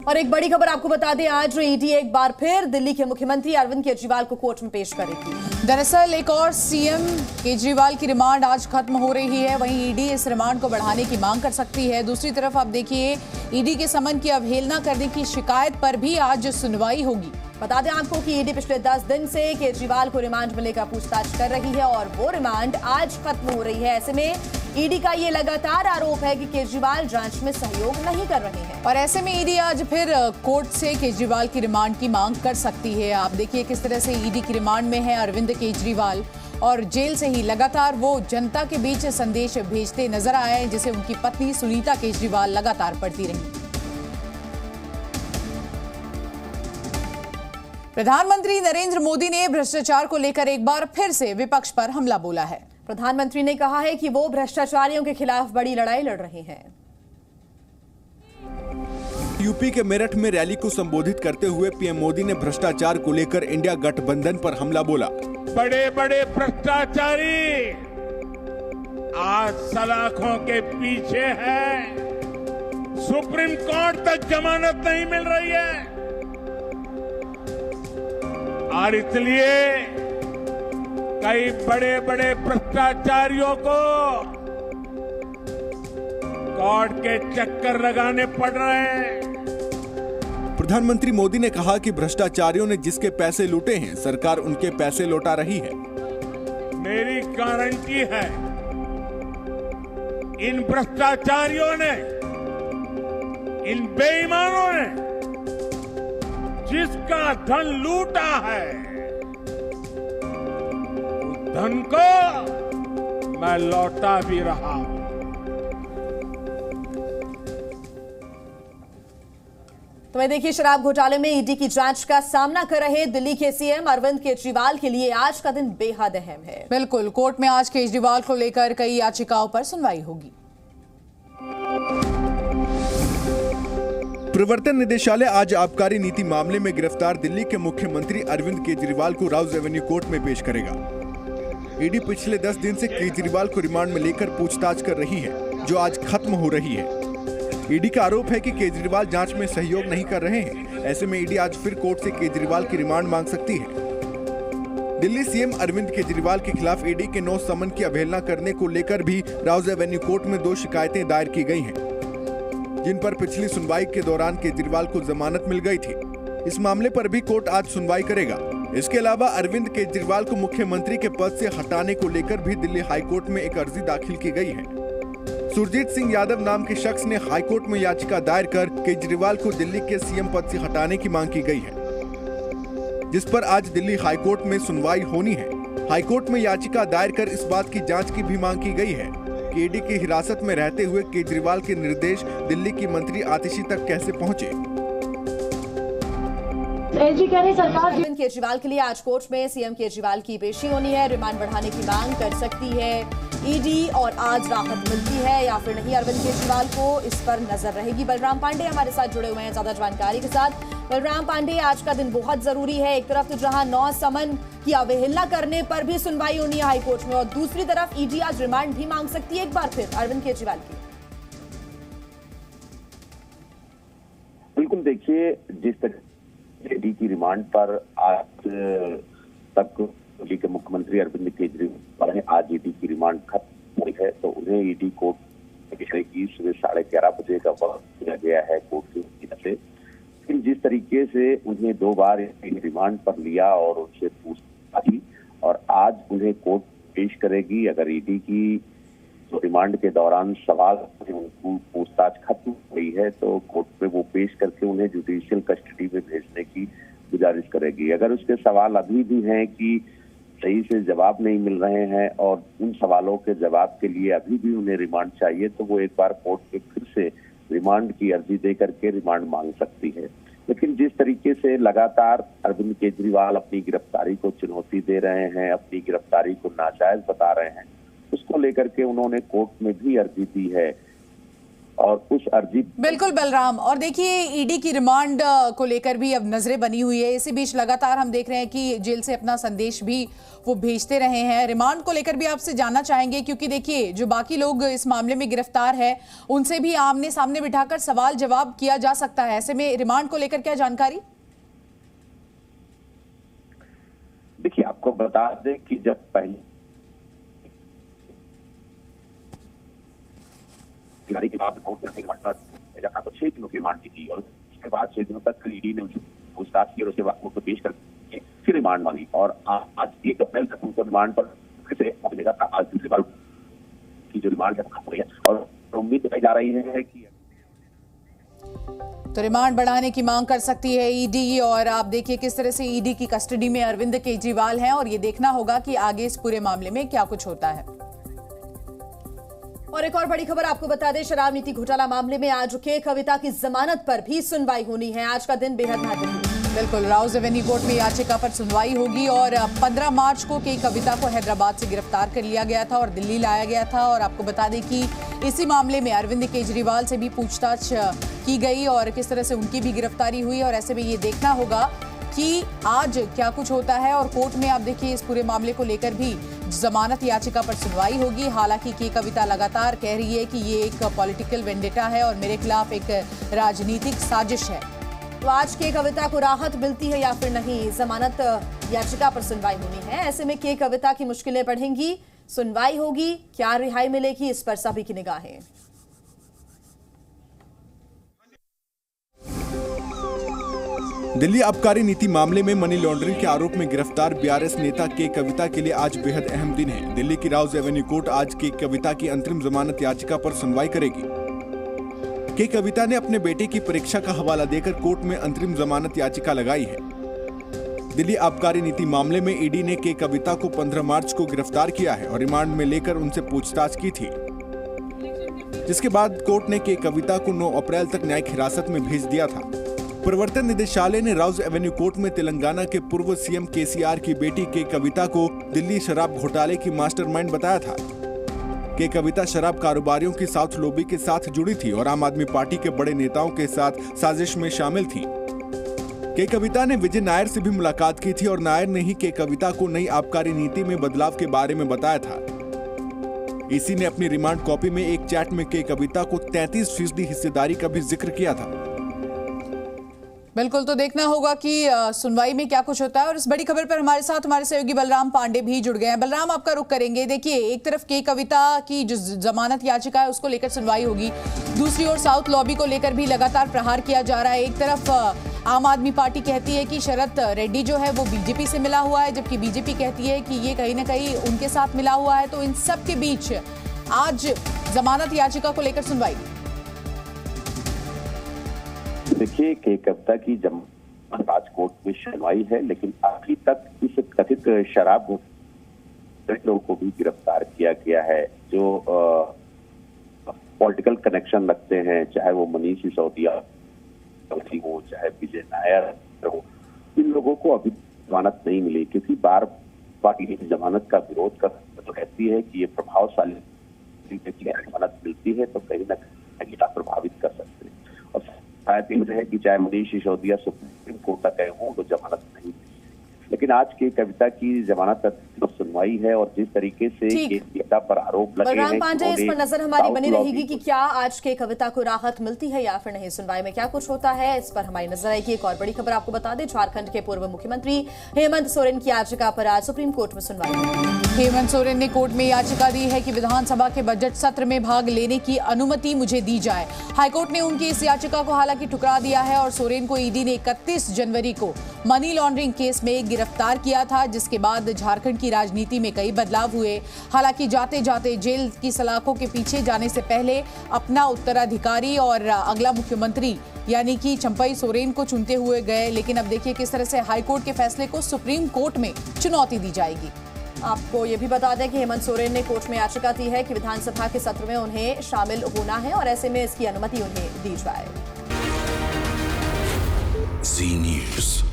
और एक बड़ी खबर आपको बता दें, आज ईडी एक बार फिर दिल्ली के मुख्यमंत्री अरविंद केजरीवाल को कोर्ट में पेश करेगी। दरअसल एक और सीएम केजरीवाल की रिमांड आज खत्म हो रही है, वहीं ईडी इस रिमांड को बढ़ाने की मांग कर सकती है। दूसरी तरफ आप देखिए, ईडी के समन की अवहेलना करने की शिकायत पर भी आज सुनवाई होगी। बता दें आपको कि ईडी पिछले 10 दिन से केजरीवाल को रिमांड में लेकर पूछताछ कर रही है और वो रिमांड आज खत्म हो रही है। ऐसे में ईडी का ये लगातार आरोप है कि केजरीवाल जांच में सहयोग नहीं कर रहे हैं और ऐसे में ईडी आज फिर कोर्ट से केजरीवाल की रिमांड की मांग कर सकती है। आप देखिए किस तरह से ईडी की रिमांड में है अरविंद केजरीवाल और जेल से ही लगातार वो जनता के बीच संदेश भेजते नजर आए हैं, जिसे उनकी पत्नी सुनीता केजरीवाल लगातार पढ़ती रही। प्रधानमंत्री नरेंद्र मोदी ने भ्रष्टाचार को लेकर एक बार फिर से विपक्ष पर हमला बोला है। प्रधानमंत्री ने कहा है कि वो भ्रष्टाचारियों के खिलाफ बड़ी लड़ाई लड़ रहे हैं। यूपी के मेरठ में रैली को संबोधित करते हुए पीएम मोदी ने भ्रष्टाचार को लेकर इंडिया गठबंधन पर हमला बोला। बड़े बड़े भ्रष्टाचारी आज सलाखों के पीछे हैं, सुप्रीम कोर्ट तक जमानत नहीं मिल रही है और इसलिए कई बड़े बड़े भ्रष्टाचारियों को कोर्ट के चक्कर लगाने पड़ रहे हैं। प्रधानमंत्री मोदी ने कहा कि भ्रष्टाचारियों ने जिसके पैसे लूटे हैं, सरकार उनके पैसे लौटा रही है। मेरी गारंटी है, इन भ्रष्टाचारियों ने, इन बेईमानों ने जिसका धन लूटा है, उस धन को मैं लौटा भी रहा हूं। तो वहीं देखिए, शराब घोटाले में ईडी की जांच का सामना कर रहे दिल्ली के सीएम अरविंद केजरीवाल के लिए आज का दिन बेहद अहम है। बिल्कुल, कोर्ट में आज केजरीवाल को लेकर कई याचिकाओं पर सुनवाई होगी। प्रवर्तन निदेशालय आज आबकारी नीति मामले में गिरफ्तार दिल्ली के मुख्यमंत्री अरविंद केजरीवाल को राउज एवेन्यू कोर्ट में पेश करेगा। ईडी पिछले 10 दिन से केजरीवाल को रिमांड में लेकर पूछताछ कर रही है, जो आज खत्म हो रही है। ईडी का आरोप है कि केजरीवाल जांच में सहयोग नहीं कर रहे हैं। ऐसे में ईडी आज फिर कोर्ट से केजरीवाल की रिमांड मांग सकती है। दिल्ली सीएम अरविंद केजरीवाल के खिलाफ ईडी के 9 समन की अवहेलना करने को लेकर भी राउज एवेन्यू कोर्ट में 2 शिकायतें दायर की गई हैं, जिन पर पिछली सुनवाई के दौरान केजरीवाल को जमानत मिल गई थी। इस मामले पर भी कोर्ट आज सुनवाई करेगा। इसके अलावा अरविंद केजरीवाल को मुख्यमंत्री के पद से हटाने को लेकर भी दिल्ली हाईकोर्ट में एक अर्जी दाखिल की गई है। सुरजीत सिंह यादव नाम के शख्स ने हाईकोर्ट में याचिका दायर कर केजरीवाल को दिल्ली के सीएम पद से हटाने की मांग की गई है, जिस पर आज दिल्ली हाईकोर्ट में सुनवाई होनी है। हाईकोर्ट में याचिका दायर कर इस बात की जांच की भी मांग की गई है कि ईडी की हिरासत में रहते हुए केजरीवाल के निर्देश दिल्ली की मंत्री आतिशी तक कैसे पहुंचे। अरविंद केजरीवाल के लिए आज कोर्ट में सीएम केजरीवाल की पेशी होनी है। रिमांड बढ़ाने की मांग कर सकती है ईडी और आज राहत मिलती है या फिर नहीं, अरविंद केजरीवाल को इस पर नजर रहेगी। बलराम पांडे हमारे साथ जुड़े हुए हैं ज्यादा जानकारी के साथ। बलराम पांडे, आज का दिन बहुत जरूरी है। एक तरफ तो जहां 9 समन की अवहेलना करने पर भी सुनवाई होनी है हाईकोर्ट में और दूसरी तरफ ईडी आज रिमांड भी मांग सकती है एक बार फिर अरविंद केजरीवाल की। बिल्कुल, देखिए, जिस तरह ईडी की रिमांड पर आज तक दिल्ली के मुख्यमंत्री अरविंद केजरीवाल ने आज ईडी की रिमांड खत्म हुई है, तो उन्हें ईडी कोर्ट की सुबह 11:30 बजे का वक्त दिया गया है कोर्ट की तरफ से। लेकिन जिस तरीके से उन्हें 2 बार रिमांड पर लिया और उनसे पूछताछ की और आज उन्हें कोर्ट पेश करेगी। अगर ईडी की रिमांड के दौरान सवाल उनको पूछताछ खत्म हुई है तो कोर्ट में वो पेश करके उन्हें जुडिशियल कस्टडी में भेजने की गुजारिश करेगी। अगर उसके सवाल अभी भी हैं कि सही से जवाब नहीं मिल रहे हैं और उन सवालों के जवाब के लिए अभी भी उन्हें रिमांड चाहिए, तो वो एक बार कोर्ट में फिर से रिमांड की अर्जी दे करके रिमांड मांग सकती है। लेकिन जिस तरीके से लगातार अरविंद केजरीवाल अपनी गिरफ्तारी को चुनौती दे रहे हैं, अपनी गिरफ्तारी को नाजायज बता रहे हैं, उसको लेकर के उन्होंने कोर्ट में भी अर्जी दी है और उस अर्जी बिल्कुल बलराम, और देखिए ईडी की रिमांड को लेकर भी अब नजरें बनी हुई है। इसी बीच लगातार हम देख रहे हैं कि जेल से अपना संदेश भी वो भेजते रहे हैं। रिमांड को लेकर भी आपसे जानना चाहेंगे, क्योंकि देखिए जो बाकी लोग इस मामले में गिरफ्तार है उनसे भी आमने सामने बिठाकर सवाल जवाब किया जा सकता है। ऐसे में रिमांड को लेकर क्या जानकारी? देखिए, आपको बता दें कि जब पहले के बाद कोर्ट ने घटना तो 6 दिनों की रिमांड की थी और उसके बाद 6 दिनों तक ईडी ने उनसे पूछताछ की और उसके बाद उनको पेश करके फिर रिमांड मांगी और आज 1 अप्रैल तक उनको रिमांड पर फिर से मिलेगा था। आज दूसरी बार की जो रिमांड खत्म हो गई है और उम्मीद लगाई जा रही है कि तो रिमांड बढ़ाने की मांग कर सकती है ईडी। और आप देखिए किस तरह से ईडी की कस्टडी में अरविंद केजरीवाल हैं और ये देखना होगा कि आगे इस पूरे मामले में क्या कुछ होता है। और एक और बड़ी खबर आपको बता दें, शराब नीति घोटाला मामले में आज के कविता की जमानत पर भी सुनवाई होनी है। आज का दिन बेहद महत्वपूर्ण। बिल्कुल, राउज एवेन्यू कोर्ट में याचिका पर सुनवाई होगी और 15 मार्च को के कविता को हैदराबाद से गिरफ्तार कर लिया गया था और दिल्ली लाया गया था। और आपको बता दें कि इसी मामले में अरविंद केजरीवाल से भी पूछताछ की गई और किस तरह से उनकी भी गिरफ्तारी हुई। और ऐसे में ये देखना होगा कि आज क्या कुछ होता है। और कोर्ट में आप देखिए इस पूरे मामले को लेकर भी जमानत याचिका पर सुनवाई होगी। हालांकि के कविता लगातार कह रही है कि ये एक पॉलिटिकल वेंडेटा है और मेरे खिलाफ एक राजनीतिक साजिश है। तो आज के कविता को राहत मिलती है या फिर नहीं, जमानत याचिका पर सुनवाई होनी है। ऐसे में के कविता की मुश्किलें बढ़ेंगी, सुनवाई होगी, क्या रिहाई मिलेगी, इस पर सभी की निगाहें। दिल्ली आबकारी नीति मामले में मनी लॉन्ड्रिंग के आरोप में गिरफ्तार बीआरएस नेता के कविता के लिए आज बेहद अहम दिन है। दिल्ली की राउज एवेन्यू कोर्ट आज के कविता की अंतरिम जमानत याचिका पर सुनवाई करेगी। के कविता ने अपने बेटे की परीक्षा का हवाला देकर कोर्ट में अंतरिम जमानत याचिका लगाई है। दिल्ली आबकारी नीति मामले में ईडी ने के कविता को 15 मार्च को गिरफ्तार किया है और रिमांड में लेकर उनसे पूछताछ की थी, जिसके बाद कोर्ट ने के कविता को 9 अप्रैल तक न्यायिक हिरासत में भेज दिया था। प्रवर्तन निदेशालय ने राउज एवेन्यू कोर्ट में तेलंगाना के पूर्व सीएम केसीआर की बेटी के कविता को दिल्ली शराब घोटाले की मास्टरमाइंड बताया था। के कविता शराब कारोबारियों की साउथ लॉबी के साथ जुड़ी थी और आम आदमी पार्टी के बड़े नेताओं के साथ साजिश में शामिल थी। के कविता ने विजय नायर से भी मुलाकात की थी और नायर ने ही के कविता को नई आबकारी नीति में बदलाव के बारे में बताया था। ईसी ने अपनी रिमांड कॉपी में एक चैट में के कविता को 33% हिस्सेदारी का भी जिक्र किया था। बिल्कुल, तो देखना होगा कि सुनवाई में क्या कुछ होता है। और इस बड़ी खबर पर हमारे साथ हमारे सहयोगी बलराम पांडे भी जुड़ गए हैं। बलराम, आपका रुख करेंगे। देखिए, एक तरफ के कविता की जो जमानत याचिका है उसको लेकर सुनवाई होगी, दूसरी ओर साउथ लॉबी को लेकर भी लगातार प्रहार किया जा रहा है। एक तरफ आम आदमी पार्टी कहती है कि शरद रेड्डी जो है वो बीजेपी से मिला हुआ है, जबकि बीजेपी कहती है कि ये कहीं ना कहीं उनके साथ मिला हुआ है। तो इन सब के बीच आज जमानत याचिका को लेकर सुनवाई। देखिए, के कविता की जमानत आज कोर्ट में सुनवाई है, लेकिन अभी तक इस कथित शराब लोगों को भी गिरफ्तार किया गया है जो पॉलिटिकल कनेक्शन रखते हैं, चाहे वो मनीष सिसोदिया हो चाहे विजय नायर हो। इन लोगों को अभी जमानत नहीं मिली क्योंकि बार पार्टी जमानत का विरोध कर तो कहती है कि ये प्रभावशाली जमानत मिलती है तो कहीं ना कहीं प्रभावित कर सकते हैं। और शायद है कि चाहे मनीष सिसोदिया सुप्रीम कोर्ट तक गए हों तो जमानत नहीं, लेकिन आज की कविता की जमानत सुनवाई है और जिस तरीके से कविता पर आरोप लगे हैं। बलराम पांडे, इस पर नजर हमारी बनी रहेगी कि क्या आज के कविता को राहत मिलती है या फिर नहीं, सुनवाई में क्या कुछ होता है, इस पर हमारी नजर आएगी। एक और बड़ी खबर आपको बता दें, झारखंड के पूर्व मुख्यमंत्री हेमंत सोरेन की याचिका पर आज सुप्रीम कोर्ट में सुनवाई। हेमंत सोरेन ने कोर्ट में याचिका दी है कि विधानसभा के बजट सत्र में भाग लेने की अनुमति मुझे दी जाए। हाईकोर्ट ने उनकी इस याचिका को हालांकि ठुकरा दिया है और सोरेन को ईडी ने 31 जनवरी को मनी लॉन्ड्रिंग केस में गिरफ्तार किया था, जिसके बाद झारखंड की राजनीति में कई बदलाव हुए। हालांकि जाते जाते जेल की सलाखों के पीछे जाने से पहले अपना उत्तराधिकारी और अगला मुख्यमंत्री यानी कि चंपई सोरेन को चुनते हुए गए। लेकिन अब देखिए किस तरह से हाईकोर्ट के फैसले को सुप्रीम कोर्ट में चुनौती दी जाएगी। आपको ये भी बता दें कि हेमंत सोरेन ने कोर्ट में याचिका दी है कि विधानसभा के सत्र में उन्हें शामिल होना है और ऐसे में इसकी अनुमति उन्हें दी जाए। जी न्यूज़।